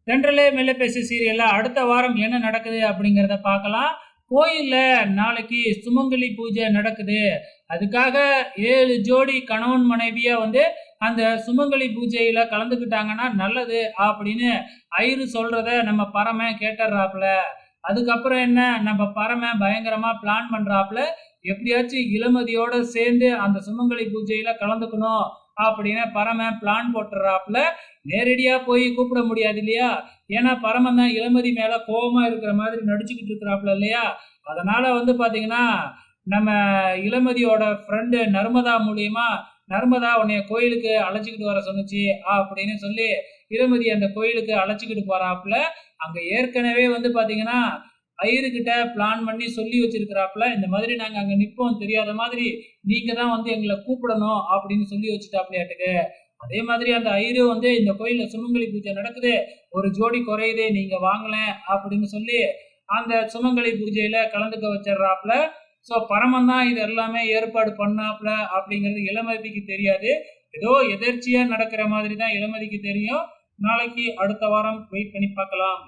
தென்றலே மெல்ல பேசு சீரியல்ல அடுத்த வாரம் என்ன நடக்குது அப்படிங்கிறத பார்க்கலாம். கோயில்ல நாளைக்கு சுமங்கலி பூஜை நடக்குது. அதுக்காக 7 ஜோடி கணவன் மனைவியா வந்து அந்த சுமங்கலி பூஜையில கலந்துக்கிட்டாங்கன்னா நல்லது அப்படின்னு ஐயரு சொல்றத நம்ம பரமன் கேட்டறாப்ல. அதுக்கப்புறம் என்ன நம்ம பரமன் பயங்கரமா பிளான் பண்றாப்ல. எப்படியாச்சும் இளமதியோட சேர்ந்து அந்த சுமங்கலி பூஜையில கலந்துக்கணும் அப்படின்னு பரமன் பிளான் போட்டுறாப்ல. நேரடியா போய் கூப்பிட முடியாது இல்லையா? ஏன்னா பரமன் தான் இளமதி மேல கோவமா இருக்கிற மாதிரி நடிச்சுக்கிட்டு இருக்கிறாப்ல இல்லையா? அதனால வந்து பாத்தீங்கன்னா நம்ம இளமதியோட ஃப்ரெண்டு நர்மதா மூலியமா நர்மதா உன்னைய கோயிலுக்கு அழைச்சிக்கிட்டு வர சொன்னுச்சு அப்படின்னு சொல்லி இளமதி அந்த கோயிலுக்கு அழைச்சிக்கிட்டு போறாப்புல. அங்க ஏற்கனவே வந்து பாத்தீங்கன்னா ஐயருகிட்ட பிளான் பண்ணி சொல்லி வச்சிருக்கிறாப்புல. இந்த மாதிரி நாங்க அங்க நிப்போம் தெரியாத மாதிரி நீங்க தான் வந்து எங்களை கூப்பிடணும் அப்படின்னு சொல்லி வச்சுட்டாப்லையாட்டுக்கு. அதே மாதிரி அந்த ஐயரு வந்து இந்த கோயில்ல சுமங்கலி பூஜை நடக்குது, ஒரு ஜோடி குறையுது நீங்க வாங்கலேன் அப்படின்னு சொல்லி அந்த சுமங்கலி பூஜையில கலந்துக்க வச்சிடுறாப்புல. ஸோ பரமன் தான் இது எல்லாமே ஏற்பாடு பண்ணாப்புல அப்படிங்கிறது இளமதிக்கு தெரியாது. ஏதோ எதேர்ச்சியா நடக்கிற மாதிரி தான் இளமதிக்கு தெரியும். நாளைக்கு அடுத்த வாரம் வெயிட் பண்ணி பார்க்கலாம்.